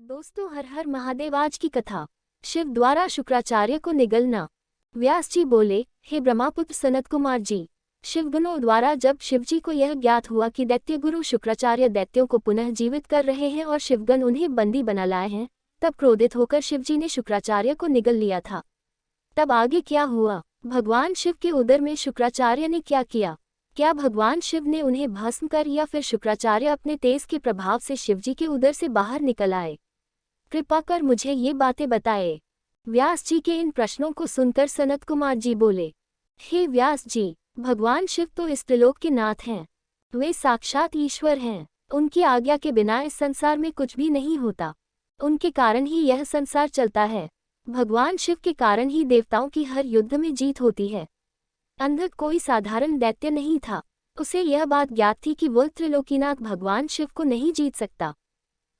दोस्तों, हर हर महादेव। आज की कथा, शिव द्वारा शुक्राचार्य को निगलना। व्यास जी बोले, हे ब्रह्मापुत्र सनत कुमार जी, शिवगणों द्वारा जब शिवजी को यह ज्ञात हुआ कि दैत्य गुरु शुक्राचार्य दैत्यों को पुनः जीवित कर रहे हैं और शिवगण उन्हें बंदी बना लाए हैं, तब क्रोधित होकर शिवजी ने शुक्राचार्य को निगल लिया था। तब आगे क्या हुआ? भगवान शिव के उदर में शुक्राचार्य ने क्या किया? क्या भगवान शिव ने उन्हें भस्म कर या फिर शुक्राचार्य अपने तेज के प्रभाव से शिवजी के उदर से बाहर निकल आए? कृपा कर मुझे ये बातें बताए। व्यास जी के इन प्रश्नों को सुनकर सनत कुमार जी बोले, हे व्यास जी, भगवान शिव तो इस त्रिलोक के नाथ हैं। वे साक्षात ईश्वर हैं। उनकी आज्ञा के बिना इस संसार में कुछ भी नहीं होता। उनके कारण ही यह संसार चलता है। भगवान शिव के कारण ही देवताओं की हर युद्ध में जीत होती है। अंधक कोई साधारण दैत्य नहीं था। उसे यह बात ज्ञात थी कि वह त्रिलोकीनाथ भगवान शिव को नहीं जीत सकता।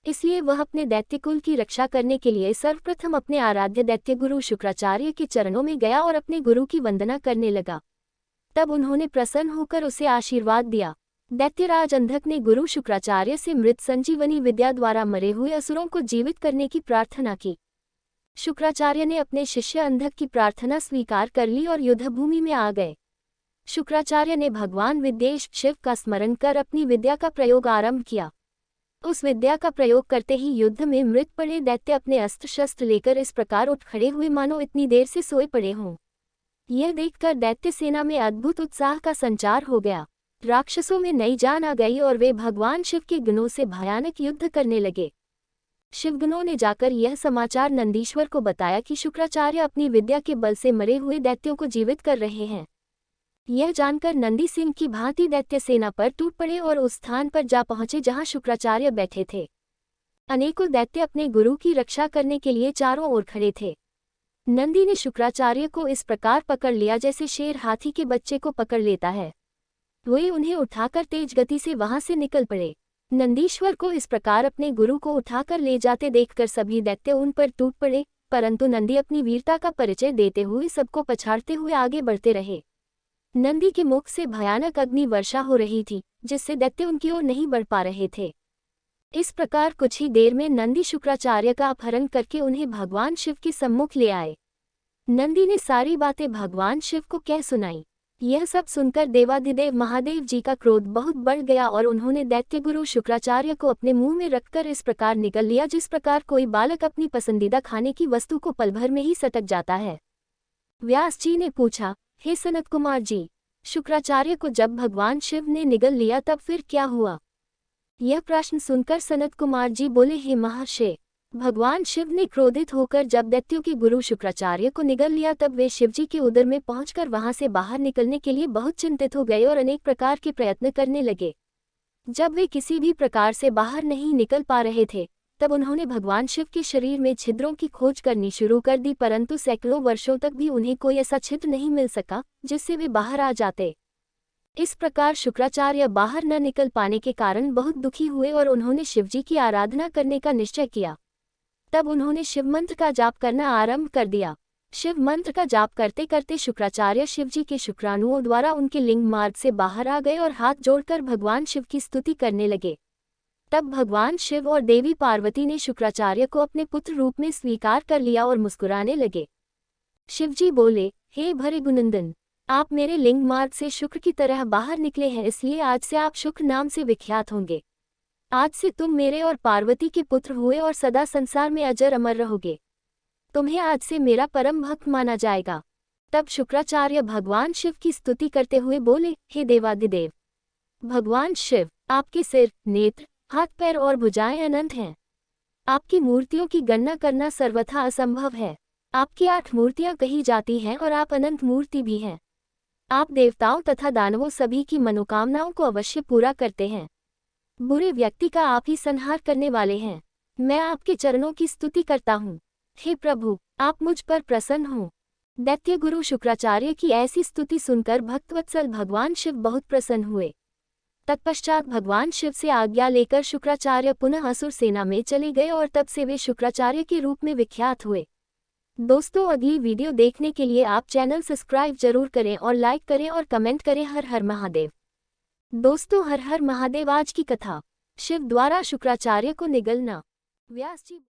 इसलिए वह अपने दैत्यकुल की रक्षा करने के लिए सर्वप्रथम अपने आराध्य दैत्य गुरु शुक्राचार्य के चरणों में गया और अपने गुरु की वंदना करने लगा। तब उन्होंने प्रसन्न होकर उसे आशीर्वाद दिया। दैत्यराज अंधक ने गुरु शुक्राचार्य से मृत संजीवनी विद्या द्वारा मरे हुए असुरों को जीवित करने की प्रार्थना की। शुक्राचार्य ने अपने शिष्य अंधक की प्रार्थना स्वीकार कर ली और युद्धभूमि में आ गए। शुक्राचार्य ने भगवान विद्येश शिव का स्मरण कर अपनी विद्या का प्रयोग आरंभ किया। उस विद्या का प्रयोग करते ही युद्ध में मृत पड़े दैत्य अपने अस्त्र शस्त्र लेकर इस प्रकार उठ खड़े हुए मानो इतनी देर से सोए पड़े हों। यह देखकर दैत्य सेना में अद्भुत उत्साह का संचार हो गया। राक्षसों में नई जान आ गई और वे भगवान शिव के गणों से भयानक युद्ध करने लगे। शिवगणों ने जाकर यह समाचार नंदीश्वर को बताया कि शुक्राचार्य अपनी विद्या के बल से मरे हुए दैत्यों को जीवित कर रहे हैं। यह जानकर नंदी सिंह की भांति दैत्य सेना पर टूट पड़े और उस स्थान पर जा पहुंचे जहां शुक्राचार्य बैठे थे। अनेकों दैत्य अपने गुरु की रक्षा करने के लिए चारों ओर खड़े थे। नंदी ने शुक्राचार्य को इस प्रकार पकड़ लिया जैसे शेर हाथी के बच्चे को पकड़ लेता है। वे उन्हें उठाकर तेज गति से वहां से निकल पड़े। नंदीश्वर को इस प्रकार अपने गुरु को उठाकर ले जाते देखकर सभी दैत्य उन पर टूट पड़े, परंतु नंदी अपनी वीरता का परिचय देते हुए सबको पछाड़ते हुए आगे बढ़ते रहे। नंदी के मुख से भयानक अग्नि वर्षा हो रही थी, जिससे दैत्य उनकी ओर नहीं बढ़ पा रहे थे। इस प्रकार कुछ ही देर में नंदी शुक्राचार्य का अपहरण करके उन्हें भगवान शिव के सम्मुख ले आए। नंदी ने सारी बातें भगवान शिव को कह सुनाई। यह सब सुनकर देवाधिदेव महादेव जी का क्रोध बहुत बढ़ गया और उन्होंने दैत्य गुरु शुक्राचार्य को अपने मुंह में रखकर इस प्रकार निगल लिया जिस प्रकार कोई बालक अपनी पसंदीदा खाने की वस्तु को पल भर में ही सटक जाता है। व्यास जी ने पूछा, हे सनत कुमार जी, शुक्राचार्य को जब भगवान शिव ने निगल लिया तब फिर क्या हुआ? यह प्रश्न सुनकर सनत कुमार जी बोले, हे महर्षि, भगवान शिव ने क्रोधित होकर जब दैत्यों के गुरु शुक्राचार्य को निगल लिया तब वे शिवजी के उदर में पहुंचकर वहां से बाहर निकलने के लिए बहुत चिंतित हो गए और अनेक प्रकार के प्रयत्न करने लगे। जब वे किसी भी प्रकार से बाहर नहीं निकल पा रहे थे, तब उन्होंने भगवान शिव के शरीर में छिद्रों की खोज करनी शुरू कर दी, परंतु सैकड़ों वर्षों तक भी उन्हें कोई ऐसा छिद्र नहीं मिल सका जिससे वे बाहर आ जाते। इस प्रकार शुक्राचार्य बाहर न निकल पाने के कारण बहुत दुखी हुए और उन्होंने शिवजी की आराधना करने का निश्चय किया। तब उन्होंने शिव मंत्र का जाप करना आरंभ कर दिया। शिव मंत्र का जाप करते करते शुक्राचार्य शिवजी के शुक्राणुओं द्वारा उनके लिंग मार्ग से बाहर आ गए और हाथ जोड़कर भगवान शिव की स्तुति करने लगे। तब भगवान शिव और देवी पार्वती ने शुक्राचार्य को अपने पुत्र रूप में स्वीकार कर लिया और मुस्कुराने लगे। शिवजी बोले, हे भरे गुणनंदन, आप मेरे लिंग मार्ग से शुक्र की तरह बाहर निकले हैं, इसलिए आज से आप शुक्र नाम से विख्यात होंगे। आज से तुम मेरे और पार्वती के पुत्र हुए और सदा संसार में अजर अमर रहोगे। तुम्हें आज से मेरा परम भक्त माना जाएगा। तब शुक्राचार्य भगवान शिव की स्तुति करते हुए बोले, हे देवाधिदेव भगवान शिव, आपके सिर, नेत्र, हाथ पैर और भुजाएं अनंत हैं। आपकी मूर्तियों की गणना करना सर्वथा असंभव है। आपकी 8 मूर्तियां कही जाती हैं और आप अनंत मूर्ति भी हैं। आप देवताओं तथा दानवों सभी की मनोकामनाओं को अवश्य पूरा करते हैं। बुरे व्यक्ति का आप ही संहार करने वाले हैं। मैं आपके चरणों की स्तुति करता हूँ। हे प्रभु, आप मुझ पर प्रसन्न हो। दैत्य गुरु शुक्राचार्य की ऐसी स्तुति सुनकर भक्तवत्सल भगवान शिव बहुत प्रसन्न हुए। तत्पश्चात भगवान शिव से आज्ञा लेकर शुक्राचार्य पुनः असुर सेना में चले गए और तब से वे शुक्राचार्य के रूप में विख्यात हुए। दोस्तों, अगली वीडियो देखने के लिए आप चैनल सब्सक्राइब जरूर करें और लाइक करें और कमेंट करें। हर हर महादेव। दोस्तों, हर हर महादेव। आज की कथा, शिव द्वारा शुक्राचार्य को निगलना। व्यास जी